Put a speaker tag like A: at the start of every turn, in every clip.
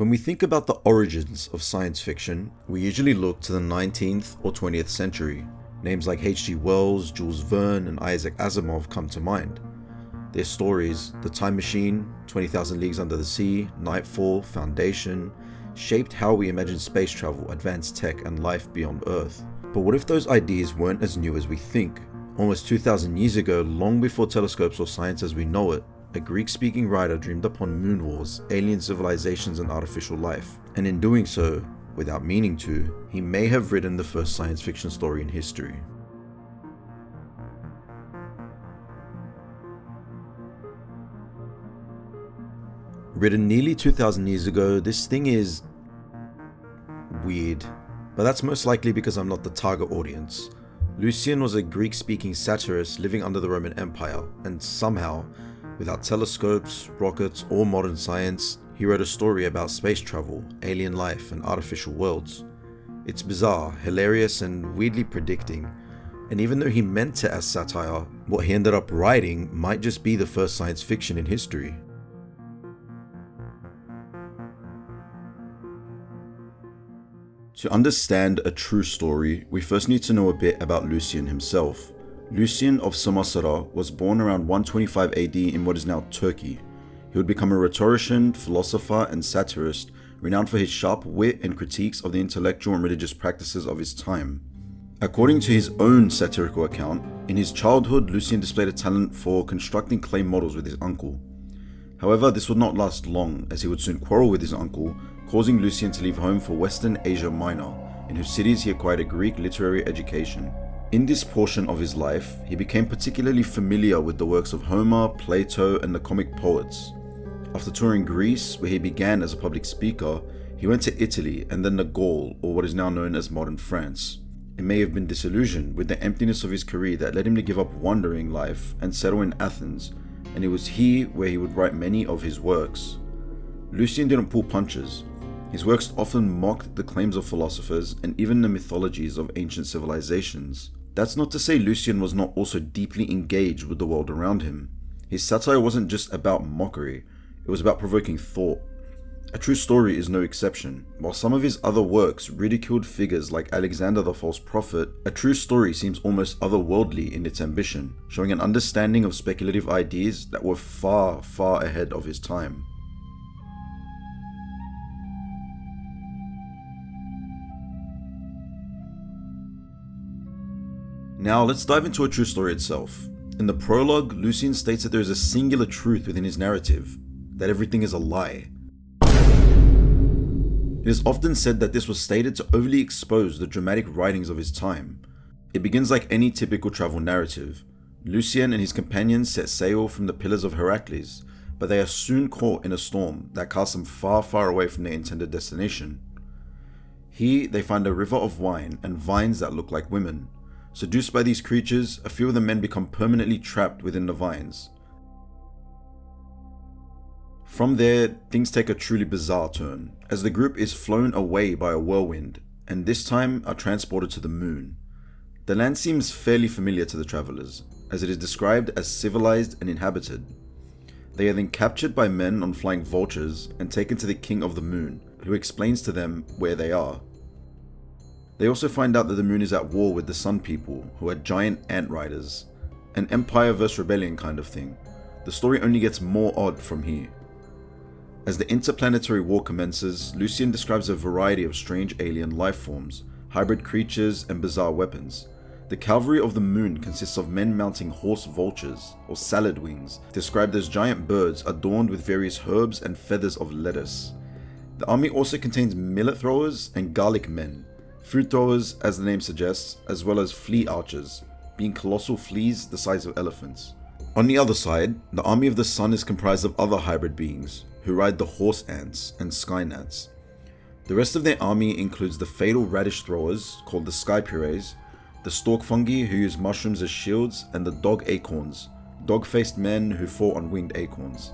A: When we think about the origins of science fiction, we usually look to the 19th or 20th century. Names like H.G. Wells, Jules Verne, and Isaac Asimov come to mind. Their stories, The Time Machine, 20,000 Leagues Under the Sea, Nightfall, Foundation, shaped how we imagine space travel, advanced tech, and life beyond Earth. But what if those ideas weren't as new as we think? Almost 2,000 years ago, long before telescopes or science as we know it, a Greek-speaking writer dreamed up on moon wars, alien civilizations, and artificial life. And in doing so, without meaning to, he may have written the first science fiction story in history. Written nearly 2,000 years ago, this thing is weird, but that's most likely because I'm not the target audience. Lucian was a Greek-speaking satirist living under the Roman Empire, and somehow, without telescopes, rockets, or modern science, he wrote a story about space travel, alien life, and artificial worlds. It's bizarre, hilarious, and weirdly predicting, and even though he meant it as satire, what he ended up writing might just be the first science fiction in history. To understand a true story, we first need to know a bit about Lucian himself. Lucian of Samosata was born around 125 AD in what is now Turkey. He would become a rhetorician, philosopher, and satirist, renowned for his sharp wit and critiques of the intellectual and religious practices of his time. According to his own satirical account, in his childhood, Lucian displayed a talent for constructing clay models with his uncle. However, this would not last long, as he would soon quarrel with his uncle, causing Lucian to leave home for Western Asia Minor, in whose cities he acquired a Greek literary education. In this portion of his life, he became particularly familiar with the works of Homer, Plato, and the comic poets. After touring Greece, where he began as a public speaker, he went to Italy and then to Gaul, or what is now known as modern France. It may have been disillusioned with the emptiness of his career that led him to give up wandering life and settle in Athens, and it was here where he would write many of his works. Lucian didn't pull punches. His works often mocked the claims of philosophers and even the mythologies of ancient civilizations. That's not to say Lucian was not also deeply engaged with the world around him. His satire wasn't just about mockery, it was about provoking thought. A True Story is no exception. While some of his other works ridiculed figures like Alexander the False Prophet, A True Story seems almost otherworldly in its ambition, showing an understanding of speculative ideas that were far, far ahead of his time. Now let's dive into A True Story itself. In the prologue, Lucian states that there is a singular truth within his narrative, that everything is a lie. It is often said that this was stated to overly expose the dramatic writings of his time. It begins like any typical travel narrative. Lucian and his companions set sail from the Pillars of Heracles, but they are soon caught in a storm that casts them far, far away from their intended destination. Here, they find a river of wine and vines that look like women. Seduced by these creatures, a few of the men become permanently trapped within the vines. From there, things take a truly bizarre turn, as the group is flown away by a whirlwind, and this time are transported to the moon. The land seems fairly familiar to the travelers, as it is described as civilized and inhabited. They are then captured by men on flying vultures and taken to the King of the Moon, who explains to them where they are. They also find out that the moon is at war with the Sun People, who are giant ant riders. An empire versus rebellion kind of thing. The story only gets more odd from here. As the interplanetary war commences, Lucian describes a variety of strange alien life forms, hybrid creatures, and bizarre weapons. The cavalry of the moon consists of men mounting horse vultures, or salad wings, described as giant birds adorned with various herbs and feathers of lettuce. The army also contains millet throwers and garlic men, fruit throwers as the name suggests, as well as flea archers, being colossal fleas the size of elephants. On the other side, the army of the sun is comprised of other hybrid beings, who ride the horse ants and sky gnats. The rest of their army includes the fatal radish throwers, called the sky purees, the stalk fungi who use mushrooms as shields, and the dog acorns, dog-faced men who fought on winged acorns.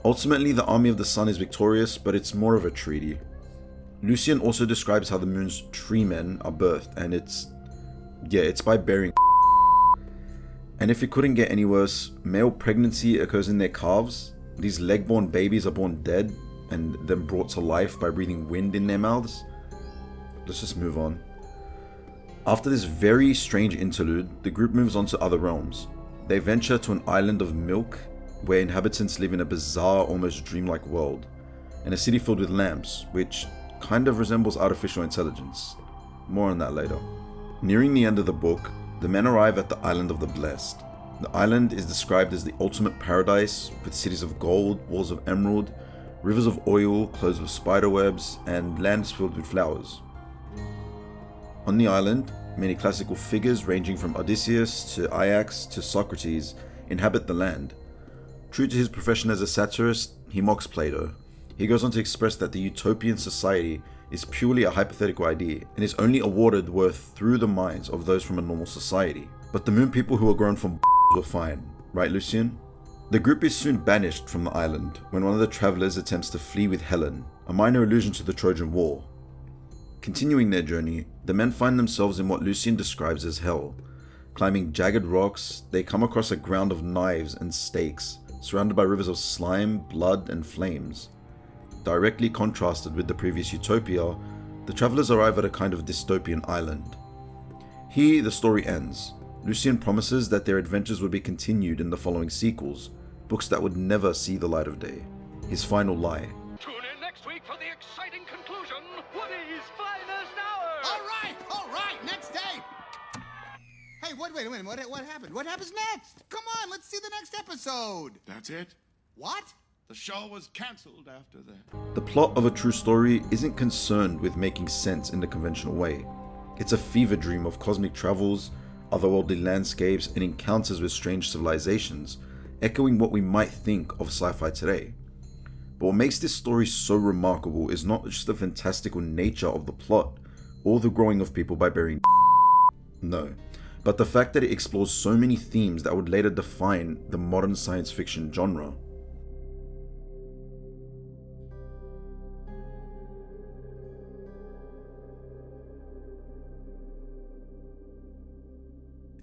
A: Ultimately, the army of the sun is victorious, but it's more of a treaty. Lucian also describes how the moon's tree men are birthed, and it's by bearing. And if it couldn't get any worse, male pregnancy occurs in their calves. These leg-born babies are born dead, and then brought to life by breathing wind in their mouths. Let's just move on. After this very strange interlude, the group moves on to other realms. They venture to an island of milk, where inhabitants live in a bizarre, almost dreamlike world, and a city filled with lamps, which kind of resembles artificial intelligence. More on that later. Nearing the end of the book, the men arrive at the Island of the Blessed. The island is described as the ultimate paradise, with cities of gold, walls of emerald, rivers of oil closed with spiderwebs, and lands filled with flowers. On the island, many classical figures ranging from Odysseus to Ajax to Socrates inhabit the land. True to his profession as a satirist, he mocks Plato. He goes on to express that the utopian society is purely a hypothetical idea and is only awarded worth through the minds of those from a normal society. But the moon people who are grown from were fine, right, Lucian? The group is soon banished from the island when one of the travelers attempts to flee with Helen, a minor allusion to the Trojan War. Continuing their journey, the men find themselves in what Lucian describes as hell. Climbing jagged rocks, they come across a ground of knives and stakes, surrounded by rivers of slime, blood, and flames. Directly contrasted with the previous utopia, the travelers arrive at a kind of dystopian island. Here, the story ends. Lucian promises that their adventures would be continued in the following sequels, books that would never see the light of day. His final lie.
B: Tune in next week for the exciting conclusion, Woody's finest hour!
C: All right, next day! Hey, wait a minute, what happened? What happens next? Come on, let's see the next episode!
D: That's it.
C: What?
D: The show was cancelled after that.
A: The plot of a true story isn't concerned with making sense in the conventional way. It's a fever dream of cosmic travels, otherworldly landscapes, and encounters with strange civilizations, echoing what we might think of sci-fi today. But what makes this story so remarkable is not just the fantastical nature of the plot, or the growing of people by burying no, but the fact that it explores so many themes that would later define the modern science fiction genre.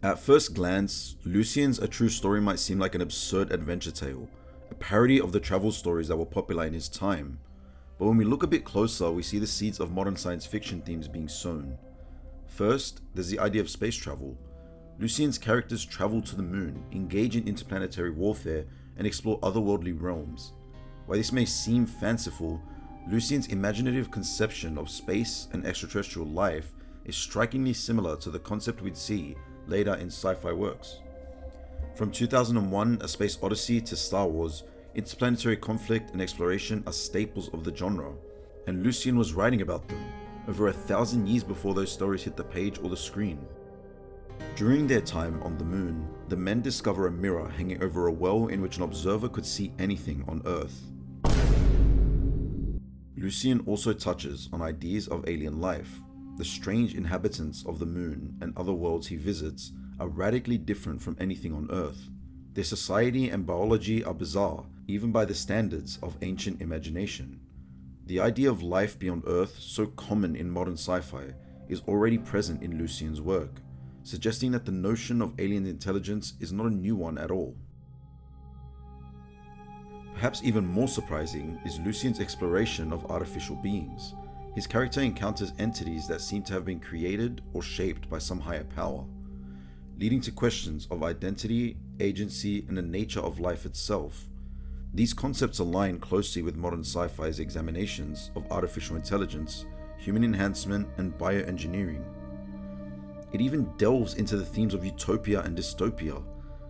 A: At first glance, Lucian's A True Story might seem like an absurd adventure tale, a parody of the travel stories that were popular in his time. But when we look a bit closer, we see the seeds of modern science fiction themes being sown. First, there's the idea of space travel. Lucian's characters travel to the moon, engage in interplanetary warfare, and explore otherworldly realms. While this may seem fanciful, Lucian's imaginative conception of space and extraterrestrial life is strikingly similar to the concept we'd see later in sci-fi works. From 2001: A Space Odyssey to Star Wars, interplanetary conflict and exploration are staples of the genre, and Lucian was writing about them over 1,000 years before those stories hit the page or the screen. During their time on the moon, the men discover a mirror hanging over a well in which an observer could see anything on Earth. Lucian also touches on ideas of alien life. The strange inhabitants of the moon and other worlds he visits are radically different from anything on Earth. Their society and biology are bizarre, even by the standards of ancient imagination. The idea of life beyond Earth, so common in modern sci-fi, is already present in Lucian's work, suggesting that the notion of alien intelligence is not a new one at all. Perhaps even more surprising is Lucian's exploration of artificial beings. His character encounters entities that seem to have been created or shaped by some higher power, leading to questions of identity, agency, and the nature of life itself. These concepts align closely with modern sci-fi's examinations of artificial intelligence, human enhancement, and bioengineering. It even delves into the themes of utopia and dystopia.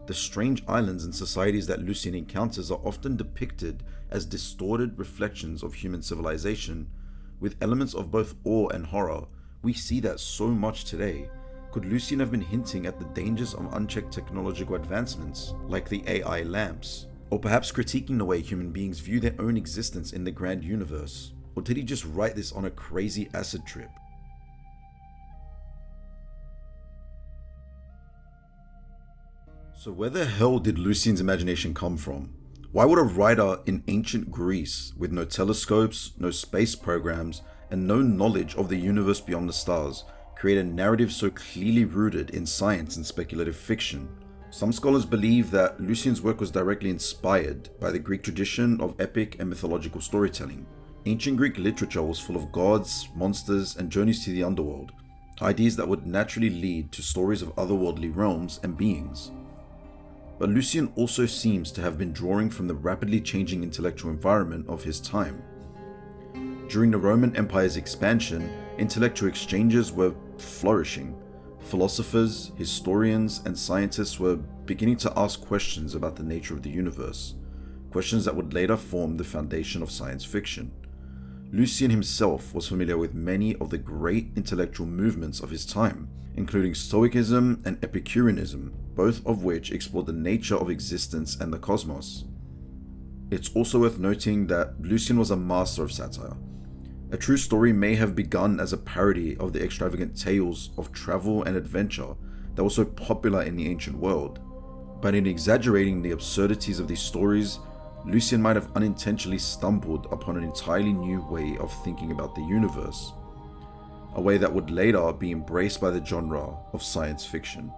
A: The strange islands and societies that Lucian encounters are often depicted as distorted reflections of human civilization, with elements of both awe and horror. We see that so much today. Could Lucian have been hinting at the dangers of unchecked technological advancements, like the AI lamps? Or perhaps critiquing the way human beings view their own existence in the grand universe? Or did he just write this on a crazy acid trip? So where the hell did Lucian's imagination come from? Why would a writer in ancient Greece, with no telescopes, no space programs, and no knowledge of the universe beyond the stars, create a narrative so clearly rooted in science and speculative fiction? Some scholars believe that Lucian's work was directly inspired by the Greek tradition of epic and mythological storytelling. Ancient Greek literature was full of gods, monsters, and journeys to the underworld, ideas that would naturally lead to stories of otherworldly realms and beings. But Lucian also seems to have been drawing from the rapidly changing intellectual environment of his time. During the Roman Empire's expansion, intellectual exchanges were flourishing. Philosophers, historians, and scientists were beginning to ask questions about the nature of the universe, questions that would later form the foundation of science fiction. Lucian himself was familiar with many of the great intellectual movements of his time, including Stoicism and Epicureanism, both of which explored the nature of existence and the cosmos. It's also worth noting that Lucian was a master of satire. A true story may have begun as a parody of the extravagant tales of travel and adventure that were so popular in the ancient world. But in exaggerating the absurdities of these stories, Lucian might have unintentionally stumbled upon an entirely new way of thinking about the universe, a way that would later be embraced by the genre of science fiction.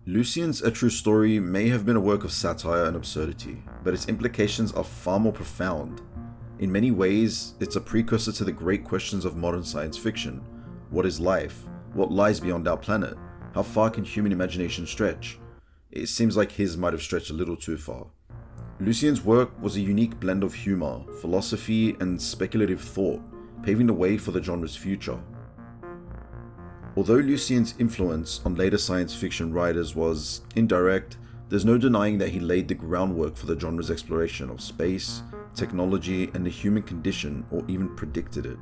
A: Lucian's A True Story may have been a work of satire and absurdity, but its implications are far more profound. In many ways, it's a precursor to the great questions of modern science fiction. What is life? What lies beyond our planet? How far can human imagination stretch? It seems like his might have stretched a little too far. Lucian's work was a unique blend of humor, philosophy, and speculative thought, paving the way for the genre's future. Although Lucian's influence on later science fiction writers was indirect, there's no denying that he laid the groundwork for the genre's exploration of space, technology, and the human condition, or even predicted it.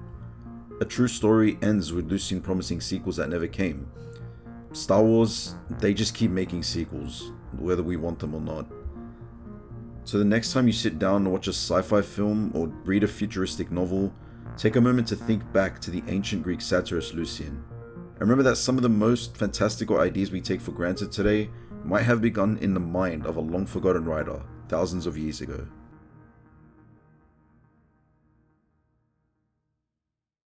A: A True Story ends with Lucian promising sequels that never came. Star Wars, they just keep making sequels, whether we want them or not. So the next time you sit down and watch a sci-fi film or read a futuristic novel, take a moment to think back to the ancient Greek satirist Lucian. And remember that some of the most fantastical ideas we take for granted today might have begun in the mind of a long-forgotten writer thousands of years ago.